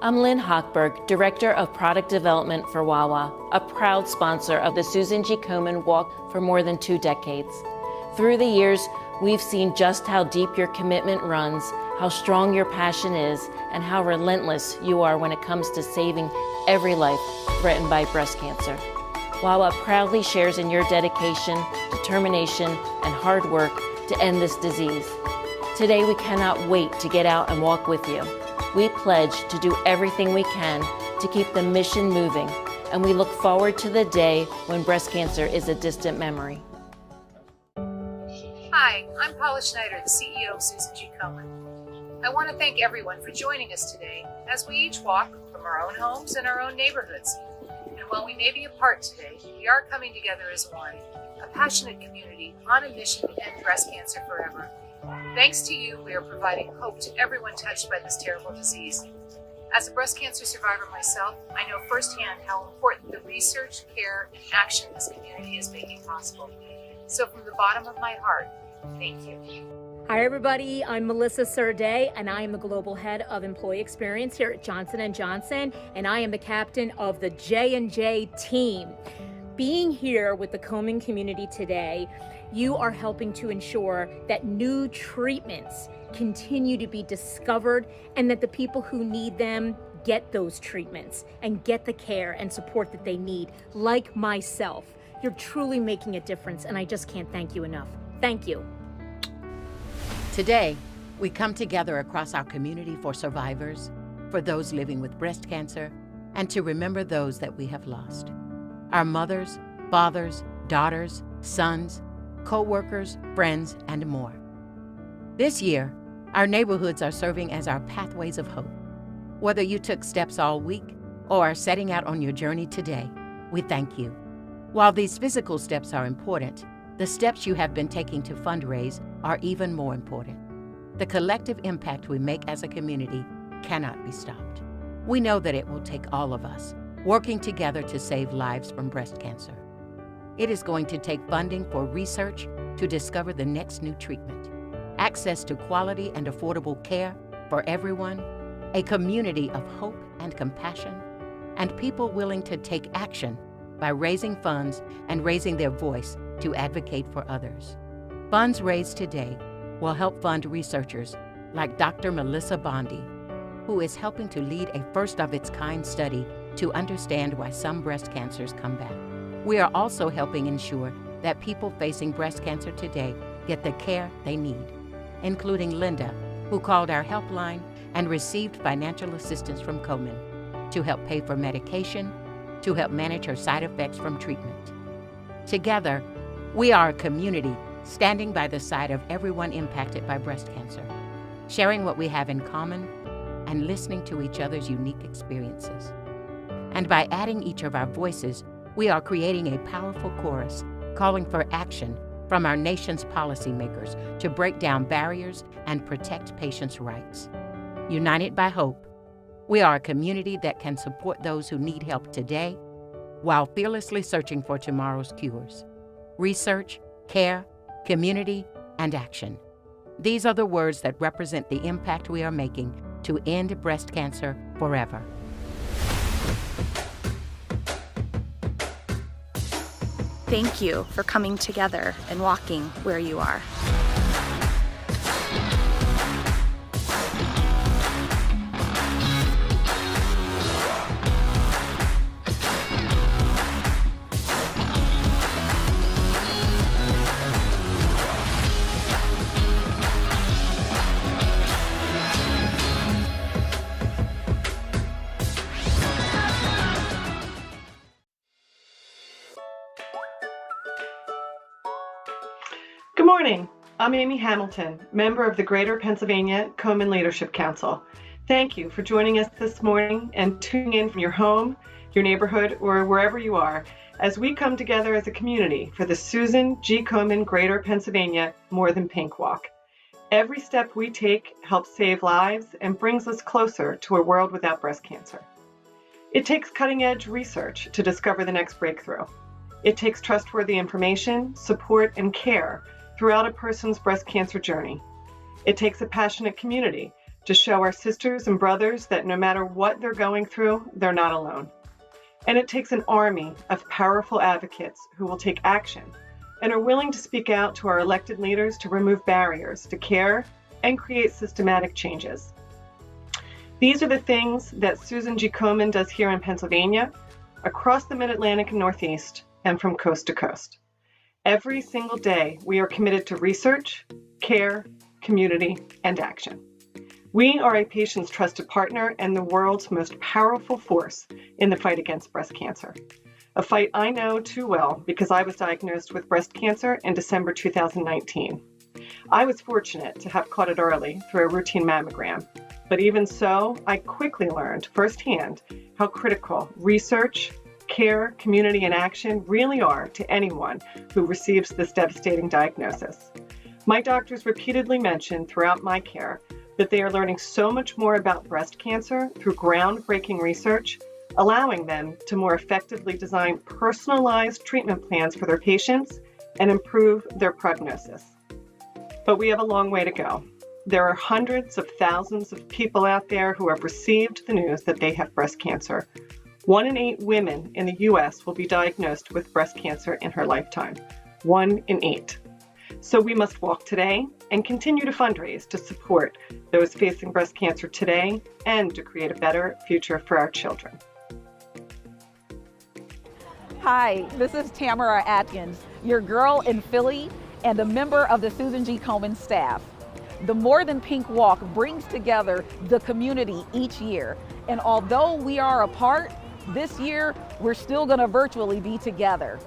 I'm Lynn Hochberg, Director of Product Development for Wawa, a proud sponsor of the Susan G. Komen Walk for more than 2 decades. Through the years, we've seen just how deep your commitment runs, how strong your passion is, and how relentless you are when it comes to saving every life threatened by breast cancer. Wawa proudly shares in your dedication, determination, and hard work to end this disease. Today, we cannot wait to get out and walk with you. We pledge to do everything we can to keep the mission moving, and we look forward to the day when breast cancer is a distant memory. Hi, I'm Paula Schneider, the CEO of Susan G. Komen. I want to thank everyone for joining us today as we each walk from our own homes and our own neighborhoods. And while we may be apart today, we are coming together as one, a passionate community on a mission to end breast cancer forever. Thanks to you, we are providing hope to everyone touched by this terrible disease. As a breast cancer survivor myself, I know firsthand how important the research, care, and action this community is making possible. So from the bottom of my heart, thank you. Hi everybody, I'm Melissa Surday and I am the Global Head of Employee Experience here at Johnson & Johnson, and I am the captain of the J&J team. Being here with the Komen community today, you are helping to ensure that new treatments continue to be discovered and that the people who need them get those treatments and get the care and support that they need, like myself. You're truly making a difference, and I just can't thank you enough. Thank you. Today, we come together across our community for survivors, for those living with breast cancer, and to remember those that we have lost. Our mothers, fathers, daughters, sons, co-workers, friends, and more. This year, our neighborhoods are serving as our pathways of hope. Whether you took steps all week or are setting out on your journey today, we thank you. While these physical steps are important, the steps you have been taking to fundraise are even more important. The collective impact we make as a community cannot be stopped. We know that it will take all of us working together to save lives from breast cancer. It is going to take funding for research to discover the next new treatment, access to quality and affordable care for everyone, a community of hope and compassion, and people willing to take action by raising funds and raising their voice to advocate for others. Funds raised today will help fund researchers like Dr. Melissa Bondi, who is helping to lead a first-of-its-kind study to understand why some breast cancers come back. We are also helping ensure that people facing breast cancer today get the care they need, including Linda, who called our helpline and received financial assistance from Komen to help pay for medication, to help manage her side effects from treatment. Together, we are a community standing by the side of everyone impacted by breast cancer, sharing what we have in common and listening to each other's unique experiences. And by adding each of our voices, we are creating a powerful chorus calling for action from our nation's policymakers to break down barriers and protect patients' rights. United by hope, we are a community that can support those who need help today while fearlessly searching for tomorrow's cures. Research, care, community, and action. These are the words that represent the impact we are making to end breast cancer forever. Thank you for coming together and walking where you are. Good morning. I'm Amy Hamilton, member of the Greater Pennsylvania Komen Leadership Council. Thank you for joining us this morning and tuning in from your home, your neighborhood, or wherever you are as we come together as a community for the Susan G. Komen Greater Pennsylvania More Than Pink Walk. Every step we take helps save lives and brings us closer to a world without breast cancer. It takes cutting-edge research to discover the next breakthrough. It takes trustworthy information, support, and care throughout a person's breast cancer journey. It takes a passionate community to show our sisters and brothers that no matter what they're going through, they're not alone. And it takes an army of powerful advocates who will take action and are willing to speak out to our elected leaders to remove barriers to care and create systematic changes. These are the things that Susan G. Komen does here in Pennsylvania, across the Mid-Atlantic and Northeast, and from coast to coast. Every single day, we are committed to research, care, community, and action. We are a patient's trusted partner and the world's most powerful force in the fight against breast cancer. A fight I know too well because I was diagnosed with breast cancer in December 2019. I was fortunate to have caught it early through a routine mammogram, but even so, I quickly learned firsthand how critical research, care, community, and action really are to anyone who receives this devastating diagnosis. My doctors repeatedly mentioned throughout my care that they are learning so much more about breast cancer through groundbreaking research, allowing them to more effectively design personalized treatment plans for their patients and improve their prognosis. But we have a long way to go. There are hundreds of thousands of people out there who have received the news that they have breast cancer. 1 in 8 women in the U.S. will be diagnosed with breast cancer in her lifetime. 1 in 8. So we must walk today and continue to fundraise to support those facing breast cancer today and to create a better future for our children. Hi, this is Tamara Atkins, your girl in Philly and a member of the Susan G. Komen staff. The More Than Pink Walk brings together the community each year. And although we are apart, this year we're still going to virtually be together.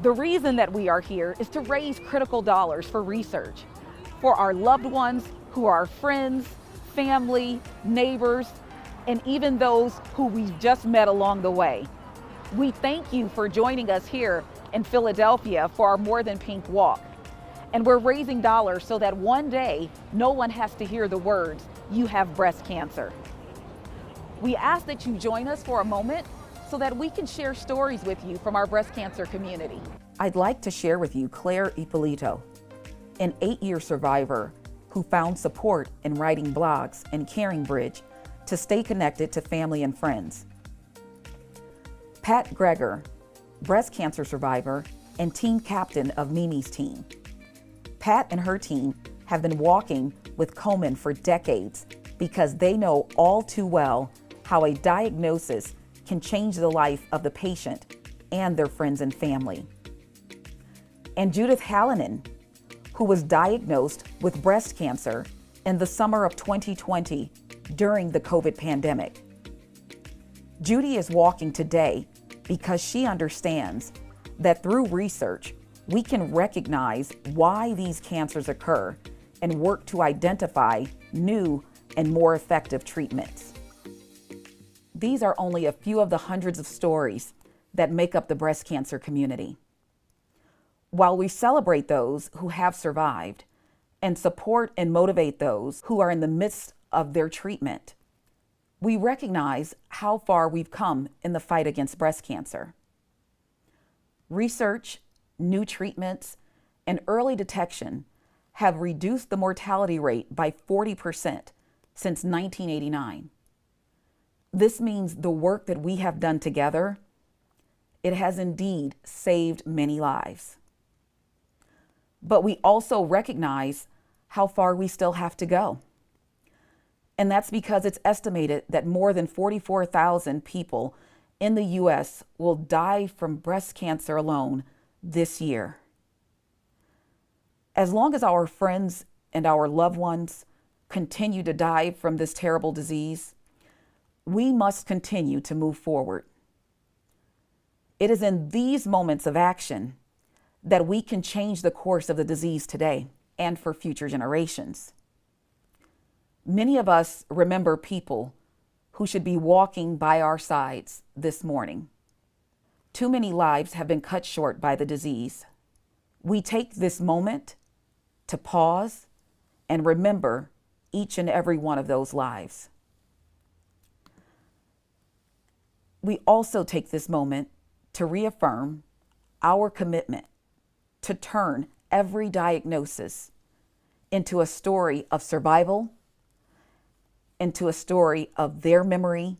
The reason that we are here is to raise critical dollars for research, for our loved ones who are friends, family, neighbors, and even those who we've just met along the way. We thank you for joining us here in Philadelphia for our More Than Pink Walk. And we're raising dollars so that one day no one has to hear the words, "You have breast cancer." We ask that you join us for a moment so that we can share stories with you from our breast cancer community. I'd like to share with you Claire Ippolito, an 8-year survivor who found support in writing blogs and Caring Bridge to stay connected to family and friends. Pat Greger, breast cancer survivor and team captain of Mimi's team. Pat and her team have been walking with Komen for decades because they know all too well how a diagnosis can change the life of the patient and their friends and family. And Judith Hallinan, who was diagnosed with breast cancer in the summer of 2020 during the COVID pandemic. Judy is walking today because she understands that through research, we can recognize why these cancers occur and work to identify new and more effective treatments. These are only a few of the hundreds of stories that make up the breast cancer community. While we celebrate those who have survived and support and motivate those who are in the midst of their treatment, we recognize how far we've come in the fight against breast cancer. Research, new treatments, and early detection have reduced the mortality rate by 40% since 1989. This means the work that we have done together, it has indeed saved many lives. But we also recognize how far we still have to go. And that's because it's estimated that more than 44,000 people in the U.S. will die from breast cancer alone this year. As long as our friends and our loved ones continue to die from this terrible disease, we must continue to move forward. It is in these moments of action that we can change the course of the disease today and for future generations. Many of us remember people who should be walking by our sides this morning. Too many lives have been cut short by the disease. We take this moment to pause and remember each and every one of those lives. We also take this moment to reaffirm our commitment to turn every diagnosis into a story of survival into a story of their memory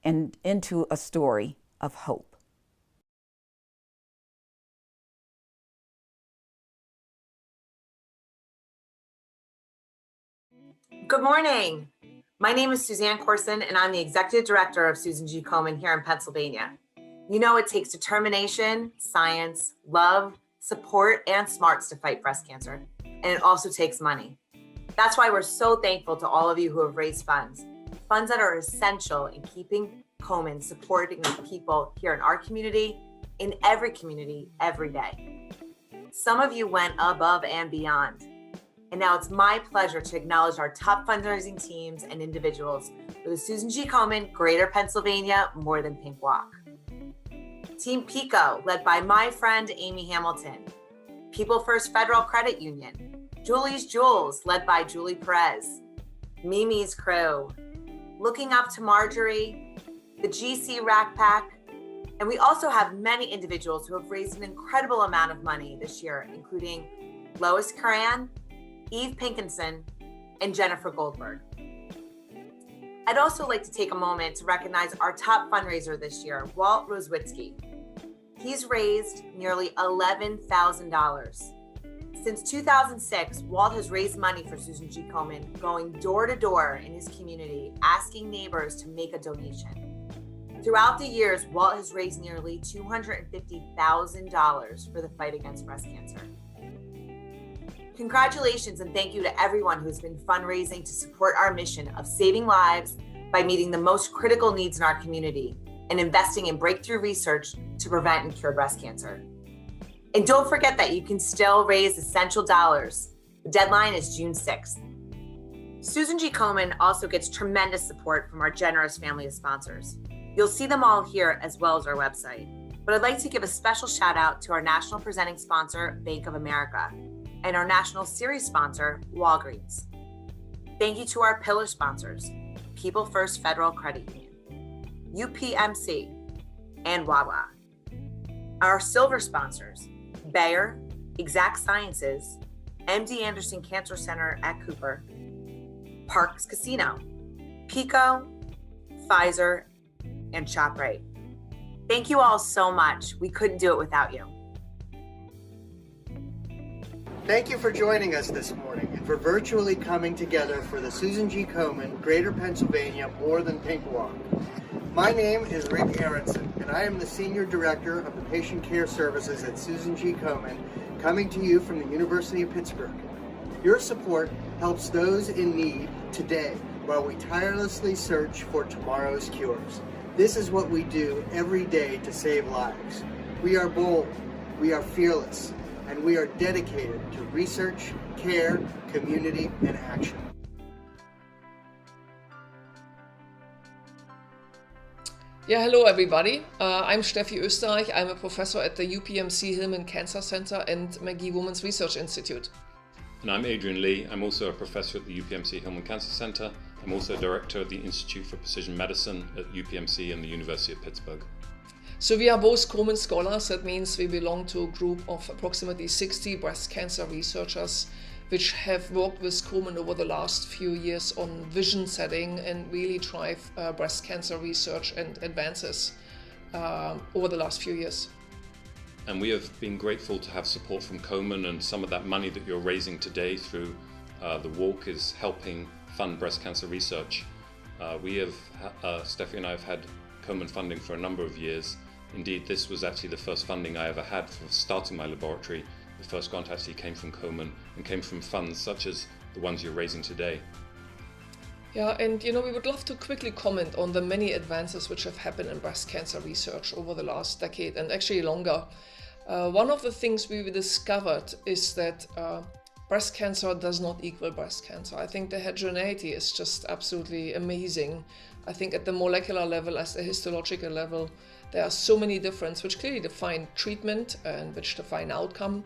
and into a story of hope. Good morning. My name is Suzanne Corson, and I'm the Executive Director of Susan G. Komen here in Pennsylvania. You know, it takes determination, science, love, support, and smarts to fight breast cancer, and it also takes money. That's why we're so thankful to all of you who have raised funds that are essential in keeping Komen supporting people here in our community, in every community, every day. Some of you went above and beyond. And now it's my pleasure to acknowledge our top fundraising teams and individuals for the Susan G. Komen Greater Pennsylvania More Than Pink Walk. Team PICO, led by my friend Amy Hamilton. People First Federal Credit Union. Julie's Jewels, led by Julie Perez. Mimi's Crew. Looking Up to Marjorie. The GC Rack Pack. And we also have many individuals who have raised an incredible amount of money this year, including Lois Curran, Eve Pinkinson, and Jennifer Goldberg. I'd also like to take a moment to recognize our top fundraiser this year, Walt Roswitzky. He's raised nearly $11,000. Since 2006, Walt has raised money for Susan G. Komen, going door to door in his community, asking neighbors to make a donation. Throughout the years, Walt has raised nearly $250,000 for the fight against breast cancer. Congratulations and thank you to everyone who's been fundraising to support our mission of saving lives by meeting the most critical needs in our community and investing in breakthrough research to prevent and cure breast cancer. And don't forget that you can still raise essential dollars. The deadline is June 6th. Susan G. Komen also gets tremendous support from our generous family of sponsors. You'll see them all here as well as our website. But I'd like to give a special shout out to our national presenting sponsor, Bank of America, and our national series sponsor, Walgreens. Thank you to our pillar sponsors, People First Federal Credit Union, UPMC, and Wawa. Our silver sponsors, Bayer, Exact Sciences, MD Anderson Cancer Center at Cooper, Parks Casino, Pico, Pfizer, and ShopRite. Thank you all so much. We couldn't do it without you. Thank you for joining us this morning and for virtually coming together for the Susan G. Komen Greater Pennsylvania More Than Pink Walk. My name is Rick Aronson, and I am the Senior Director of the Patient Care Services at Susan G. Komen, coming to you from the University of Pittsburgh. Your support helps those in need today while we tirelessly search for tomorrow's cures. This is what we do every day to save lives. We are bold, we are fearless, and we are dedicated to research, care, community, and action. Yeah, hello everybody. I'm Steffi Österreich. I'm a professor at the UPMC Hillman Cancer Center and McGee Women's Research Institute. And I'm Adrian Lee. I'm also a professor at the UPMC Hillman Cancer Center. I'm also director of the Institute for Precision Medicine at UPMC and the University of Pittsburgh. So we are both Komen scholars. That means we belong to a group of approximately 60 breast cancer researchers which have worked with Komen over the last few years on vision setting and really drive breast cancer research and advances over the last few years. And we have been grateful to have support from Komen, and some of that money that you're raising today through the walk is helping fund breast cancer research. Steffi and I have had Komen funding for a number of years. Indeed, this was actually the first funding I ever had for starting my laboratory. The first grant actually came from Komen and came from funds such as the ones you're raising today. Yeah, and we would love to quickly comment on the many advances which have happened in breast cancer research over the last decade and actually longer. One of the things we discovered is that breast cancer does not equal breast cancer. I think the heterogeneity is just absolutely amazing. I think at the molecular level, as the histological level, there are so many differences which clearly define treatment and which define outcome.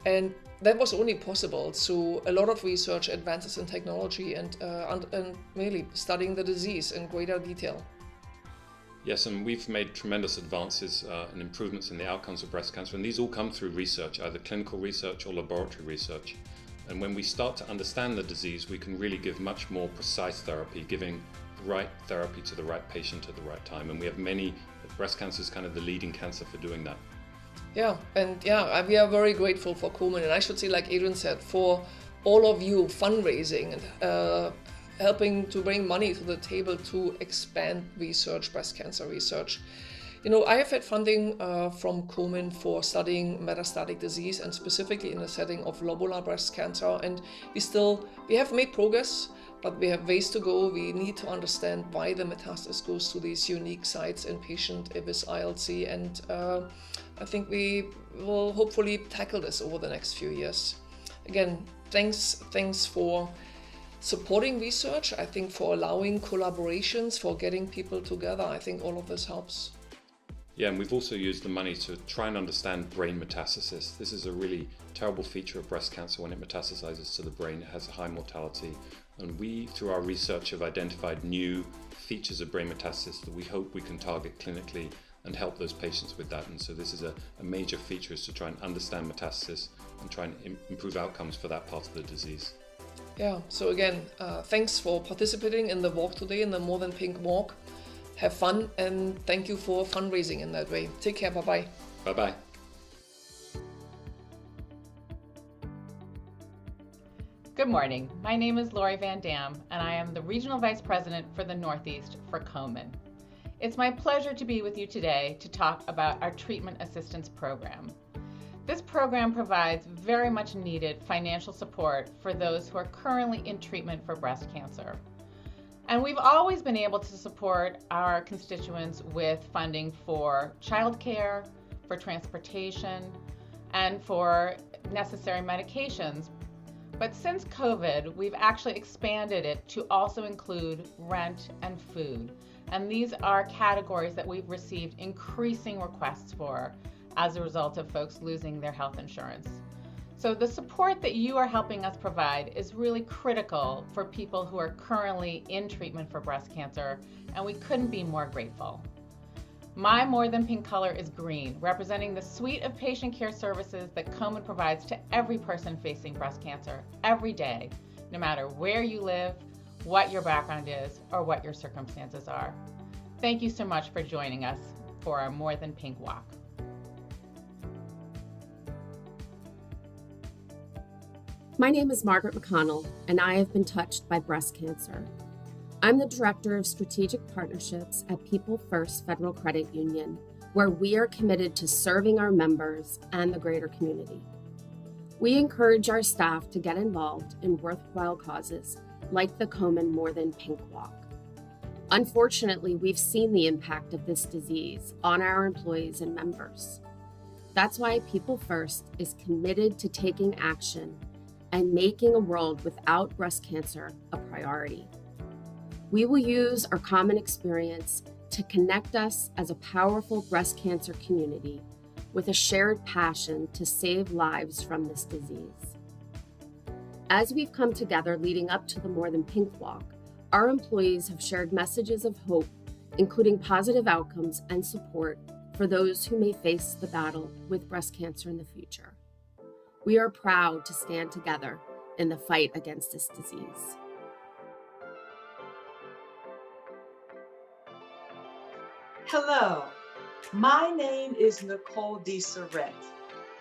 And that was only possible through a lot of research, advances in technology, and really studying the disease in greater detail. Yes, and we've made tremendous advances and improvements in the outcomes of breast cancer, and these all come through research, either clinical research or laboratory research. And when we start to understand the disease, we can really give much more precise therapy, giving the right therapy to the right patient at the right time. And we have many, breast cancer is kind of the leading cancer for doing that. Yeah, and yeah, we are very grateful for Komen, and I should say, like Adrian said, for all of you fundraising and helping to bring money to the table to expand research, breast cancer research. You know, I have had funding from Komen for studying metastatic disease, and specifically in the setting of lobular breast cancer. And we have made progress, but we have ways to go. We need to understand why the metastasis goes to these unique sites in patient with ILC. And I think we will hopefully tackle this over the next few years. Again, thanks for supporting research. I think for allowing collaborations, for getting people together. I think all of this helps. Yeah, and we've also used the money to try and understand brain metastasis. This is a really terrible feature of breast cancer. When it metastasizes to the brain, it has a high mortality. And we, through our research, have identified new features of brain metastasis that we hope we can target clinically and help those patients with that. And so this is a major feature, is to try and understand metastasis and try and improve outcomes for that part of the disease. Yeah, so again, thanks for participating in the walk today, in the More Than Pink walk. Have fun, and thank you for fundraising in that way. Take care, bye-bye. Bye-bye. Good morning. My name is Lori Van Dam, and I am the Regional Vice President for the Northeast for Komen. It's my pleasure to be with you today to talk about our Treatment Assistance Program. This program provides very much needed financial support for those who are currently in treatment for breast cancer. And we've always been able to support our constituents with funding for childcare, for transportation, and for necessary medications. But since COVID, we've actually expanded it to also include rent and food. And these are categories that we've received increasing requests for as a result of folks losing their health insurance. So the support that you are helping us provide is really critical for people who are currently in treatment for breast cancer, and we couldn't be more grateful. My More Than Pink color is green, representing the suite of patient care services that Komen provides to every person facing breast cancer every day, no matter where you live, what your background is, or what your circumstances are. Thank you so much for joining us for our More Than Pink walk. My name is Margaret McConnell, and I have been touched by breast cancer. I'm the Director of Strategic Partnerships at People First Federal Credit Union, where we are committed to serving our members and the greater community. We encourage our staff to get involved in worthwhile causes like the Komen More Than Pink Walk. Unfortunately, we've seen the impact of this disease on our employees and members. That's why People First is committed to taking action and making a world without breast cancer a priority. We will use our common experience to connect us as a powerful breast cancer community with a shared passion to save lives from this disease. As we've come together leading up to the More Than Pink walk, our employees have shared messages of hope, including positive outcomes and support for those who may face the battle with breast cancer in the future. We are proud to stand together in the fight against this disease. Hello, my name is Nicole DeSarette,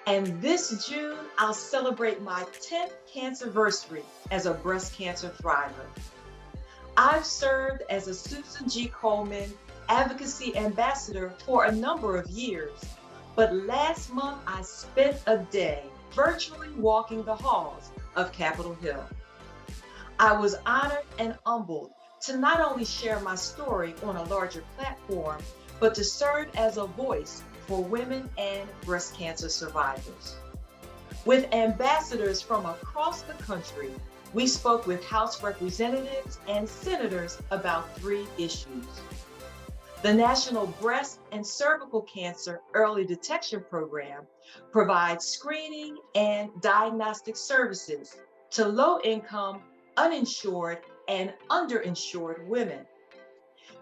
and this June I'll celebrate my 10th cancerversary as a breast cancer thriver. I've served as a Susan G. Komen Advocacy Ambassador for a number of years, but last month I spent a day virtually walking the halls of Capitol Hill. I was honored and humbled to not only share my story on a larger platform, but to serve as a voice for women and breast cancer survivors. With ambassadors from across the country, we spoke with House representatives and senators about 3 issues. The National Breast and Cervical Cancer Early Detection Program provides screening and diagnostic services to low-income, uninsured, and underinsured women.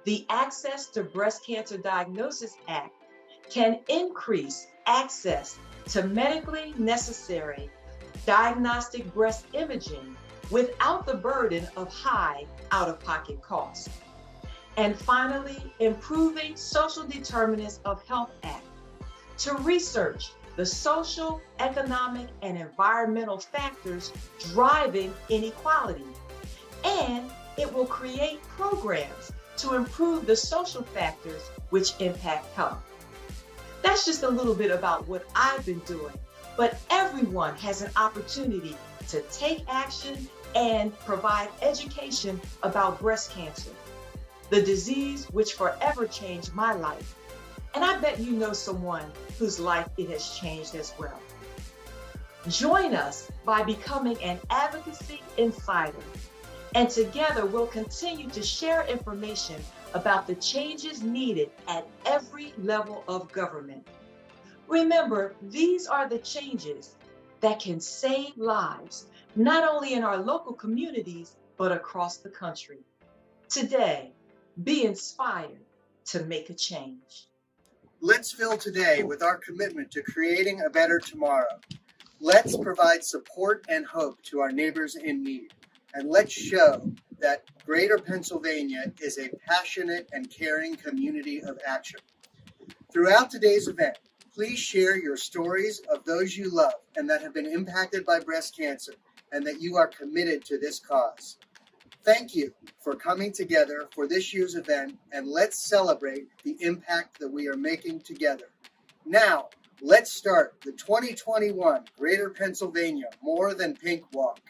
The Access to Breast Cancer Diagnosis Act can increase access to medically necessary diagnostic breast imaging without the burden of high out-of-pocket costs. And finally, improving social determinants of health act to research the social, economic, and environmental factors driving inequality. And it will create programs to improve the social factors which impact health. That's just a little bit about what I've been doing, but everyone has an opportunity to take action and provide education about breast cancer, the disease which forever changed my life. And I bet you know someone whose life it has changed as well. Join us by becoming an Advocacy Insider, and together we'll continue to share information about the changes needed at every level of government. Remember, these are the changes that can save lives, not only in our local communities, but across the country. Today, be inspired to make a change. Let's fill today with our commitment to creating a better tomorrow. Let's provide support and hope to our neighbors in need. And let's show that Greater Pennsylvania is a passionate and caring community of action. Throughout today's event, please share your stories of those you love and that have been impacted by breast cancer, and that you are committed to this cause. Thank you for coming together for this year's event, and let's celebrate the impact that we are making together. Now, let's start the 2021 Greater Pennsylvania More Than Pink Walk.